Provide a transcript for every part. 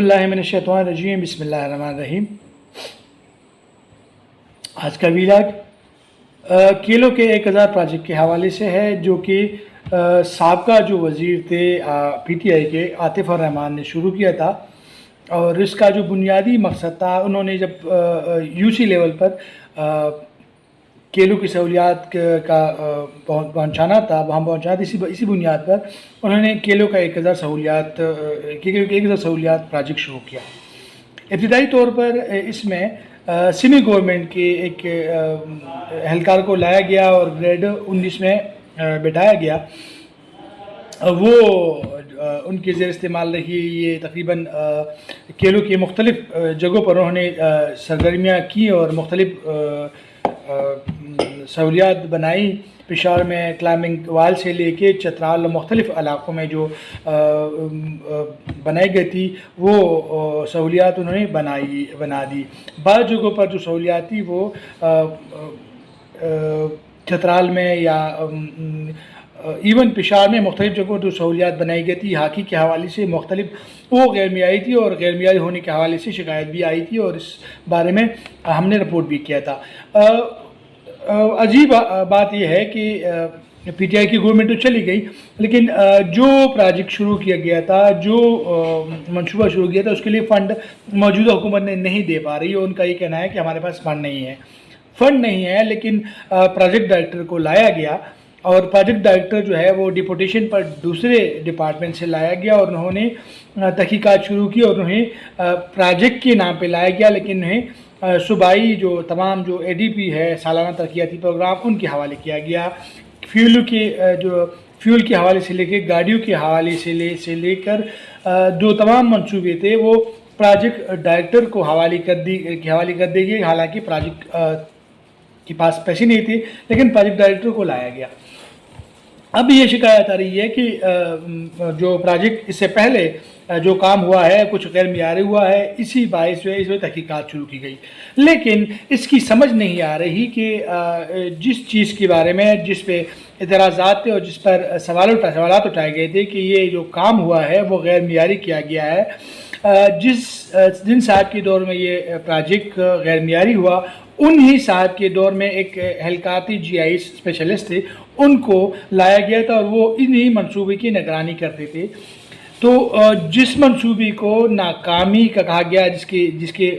باللہ من الشیطان الرجیم، بسم اللہ الرحمن الرحیم۔ آج کا ویلاگ کیلو کے 1000 پروجیکٹ کے حوالے سے ہے، جو کہ سابقہ جو وزیر تھے پی ٹی آئی کے عاطف الرحمان نے شروع کیا تھا، اور اس کا جو بنیادی مقصد تھا، انہوں نے جب یو سی لیول پر کیلو کی سہولیات کا پہنچانا تھا، وہاں پہنچانا تھا، اسی بنیاد پر انہوں نے کیلو کا 1000 سہولیات پروجیکٹ شروع کیا۔ ابتدائی طور پر اس میں سیمی گورنمنٹ کے ایک اہلکار کو لایا گیا اور گریڈ 19 میں بٹھایا گیا۔ وہ ان کے زیر استعمال رہی۔ یہ تقریباً کیلو کے مختلف جگہوں پر انہوں نے سرگرمیاں کی اور مختلف سہولیات بنائی۔ پشاور میں کلائمبنگ وال سے لے کے چترال اور مختلف علاقوں میں جو بنائی گئی تھی، وہ سہولیات انہوں نے بنا دی۔ بعض جگہوں پر جو سہولیات تھی وہ چترال میں یا ایون پشاور میں مختلف جگہوں جو سہولیات بنائی گئی تھی، ہاکی کے حوالے سے مختلف وہ غیر معیاری تھی، اور غیر معیاری ہونے کے حوالے سے شکایت بھی آئی تھی، اور اس بارے میں ہم نے رپورٹ بھی کیا تھا۔ عجیب بات یہ ہے کہ پی ٹی آئی کی گورنمنٹ تو چلی گئی، لیکن جو پروجیکٹ شروع کیا گیا تھا، جو منصوبہ شروع کیا تھا، اس کے لیے فنڈ موجودہ حکومت نے نہیں دے پا رہی ہے۔ ان کا یہ کہنا ہے کہ ہمارے پاس فنڈ نہیں ہے، لیکن پروجیکٹ ڈائریکٹر کو لایا گیا، اور پروجیکٹ ڈائریکٹر جو ہے وہ ڈپوٹیشن پر دوسرے ڈپارٹمنٹ سے لایا گیا، اور انہوں نے تحقیقات شروع کی، اور انہیں پروجیکٹ کے نام پہ لایا گیا، لیکن انہیں صوبائی جو تمام جو اے ڈی پی ہے، سالانہ ترقیاتی پروگرام، ان کے حوالے کیا گیا۔ فیول کے حوالے سے لے کے گاڑیوں کے حوالے سے لے کر جو تمام منصوبے تھے، وہ پروجیکٹ ڈائریکٹر کو حوالے کر دیے گئے۔ حالانکہ پروجیکٹ کے پاس پیسے نہیں تھے، لیکن پروجیکٹ ڈائریکٹر کو لایا گیا۔ اب یہ شکایت آ رہی ہے کہ جو پروجیکٹ اس سے پہلے جو کام ہوا ہے، کچھ غیر معیاری ہوا ہے، اسی باعث جو ہے اس میں تحقیقات شروع کی گئی، لیکن اس کی سمجھ نہیں آ رہی کہ جس چیز کے بارے میں جس پہ اعتراضات تھے اور جس پر سوالات اٹھائے گئے تھے کہ یہ جو کام ہوا ہے وہ غیر معیاری کیا گیا ہے۔ جن صاحب کے دور میں یہ پروجیکٹ غیر معیاری ہوا، انہی صاحب کے دور میں ایک اہلکاتی جی آئی اسپیشلسٹ تھے، ان کو لایا گیا تھا، اور وہ انہی منصوبے کی نگرانی کرتے تھے۔ تو جس منصوبے کو ناکامی کا کہا گیا، جس کے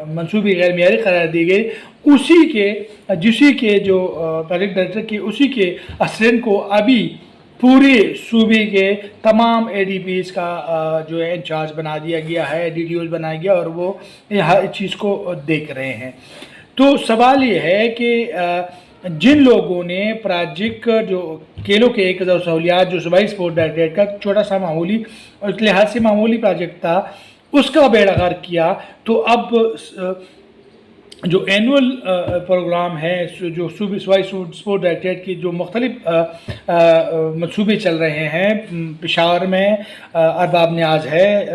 منصوبے غیر معیاری قرار دیے گئے، اسی کے جو پروجیکٹ ڈائریکٹر کے اسی کے اسسٹنٹ کو ابھی پورے صوبے کے تمام اے ڈی پیز کا جو ہے انچارج بنا دیا گیا ہے، ڈی ٹی اوز بنایا گیا، اور وہ ہر چیز کو دیکھ رہے ہیں۔ تو سوال یہ ہے کہ جن لوگوں نے پروجیکٹ جو کیلو کے 1000 سہولیات جو صوبائی اسپورٹ ڈائریکٹریٹ کا چھوٹا سا معمولی اور اس لحاظ سے معمولی پروجیکٹ تھا، اس کا بیڑا غرق کیا، تو اب جو اینول پروگرام ہے، جو صوبائی اسپورٹ ڈائریکٹریٹ کی جو مختلف منصوبے چل رہے ہیں، پشاور میں ارباب نیاز ہے،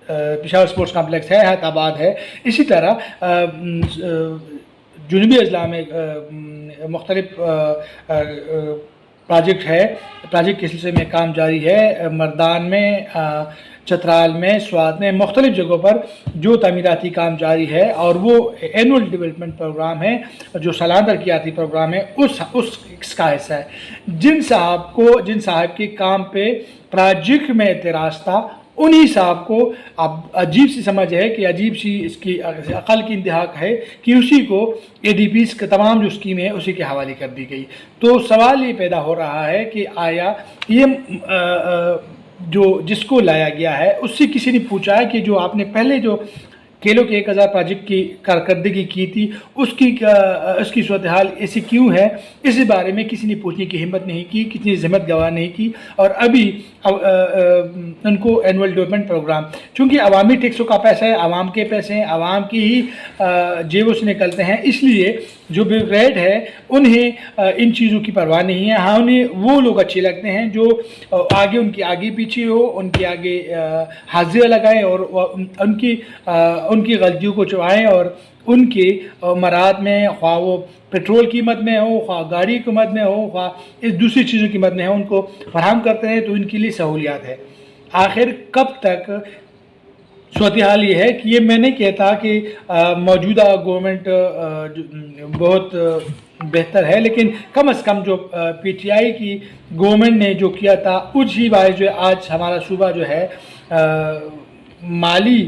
پشاور اسپورٹس کمپلیکس ہے، حیات آباد ہے، اسی طرح جنوبی اضلاع میں مختلف پروجیکٹ کے سلسلے میں کام جاری ہے۔ مردان میں، چترال میں، سوات میں، مختلف جگہوں پر جو تعمیراتی کام جاری ہے، اور وہ اینول ڈیولپمنٹ پروگرام ہے، جو سالانہ ترقیاتی پروگرام ہے، اس کا حصہ ہے۔ جن صاحب کے کام پہ پروجیکٹ میں اعتراض تھا، انہی صاحب کو اب عجیب سی سمجھ ہے کہ عجیب سی اس کی عقل کی انتہا ہے کہ اسی کو اے ڈی پیز کا تمام جو اسکیم ہے اسی کے حوالے کر دی گئی۔ تو سوال یہ پیدا ہو رہا ہے کہ آیا یہ جو جس کو لایا گیا ہے، اس سے کسی نے پوچھا ہے کہ جو آپ نے پہلے جو کیلو کے 1000 پروجیکٹ کی کارکردگی کی تھی، اس کی صورتحال ایسی کیوں ہے؟ اس بارے میں کسی نے پوچھنے کی ہمت نہیں کی، کسی نے زحمت گواہ نہیں کی، اور ابھی ان کو اینول ڈیولپمنٹ پروگرام، چونکہ عوامی ٹیکسوں کا پیسہ ہے، عوام کے پیسے ہیں، عوام کی ہی جیبوں سے نکلتے ہیں، اس لیے جو بیوروکریٹ ہے انہیں ان چیزوں کی پرواہ نہیں ہے۔ ہاں، انہیں وہ لوگ اچھے لگتے ہیں جو ان کے آگے پیچھے ہو، ان کے آگے حاضریاں لگائیں، اور ان کی غلطیوں کو چبائیں، اور ان کے مراد میں، خواہ وہ پیٹرول قیمت میں ہو، خواہ گاڑی قیمت میں ہو، خواہ اس دوسری چیزوں قیمت میں ہو، ان کو فراہم کرتے ہیں، تو ان کے لیے سہولیات ہے۔ آخر کب تک صورتحال یہ ہے کہ یہ میں نہیں کہتا کہ موجودہ گورنمنٹ بہت بہتر ہے، لیکن کم از کم جو پی ٹی آئی کی گورنمنٹ نے جو کیا تھا اسی باعث جو ہے آج ہمارا صوبہ جو ہے مالی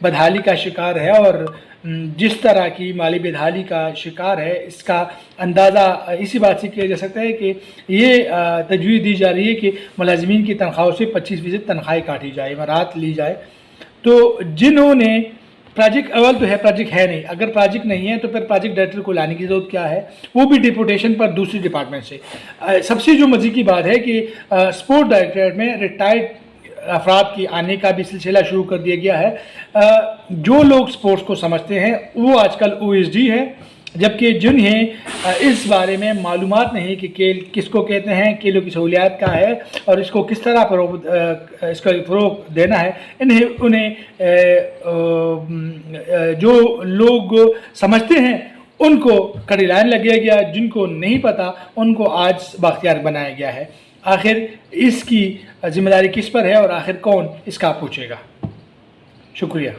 بدحالی کا شکار ہے، اور جس طرح کی مالی بدحالی کا شکار ہے اس کا اندازہ اسی بات سے کیا جا سکتا ہے کہ یہ تجویز دی جا رہی ہے کہ ملازمین کی تنخواہوں سے 25% تنخواہیں کاٹی جائے، عمارات لی جائے۔ تو جنہوں نے پروجیکٹ اول تو ہے، پروجیکٹ ہے نہیں، اگر پروجیکٹ نہیں ہے تو پھر پروجیکٹ ڈائریکٹر کو لانے کی ضرورت کیا ہے، وہ بھی ڈپوٹیشن پر دوسری ڈپارٹمنٹ سے۔ سب سے جو مزے کی بات ہے کہ اسپورٹ ڈائریکٹریٹ میں ریٹائرڈ افراد کی آنے کا بھی سلسلہ شروع کر دیا گیا ہے۔ جو لوگ سپورٹس کو سمجھتے ہیں وہ آج کل او ایس ڈی ہے، جبکہ جنہیں اس بارے میں معلومات نہیں کہ کھیل کس کو کہتے ہیں، کھیلوں کی سہولیات کیا ہے اور اس کو کس طرح اس کا فروغ دینا ہے، انہیں جو لوگ سمجھتے ہیں ان کو کڑی لائن لگایا گیا، جن کو نہیں پتہ ان کو آج بااختیار بنایا گیا ہے۔ آخر اس کی ذمہ داری کس پر ہے اور آخر کون اس کا پوچھے گا؟ شکریہ۔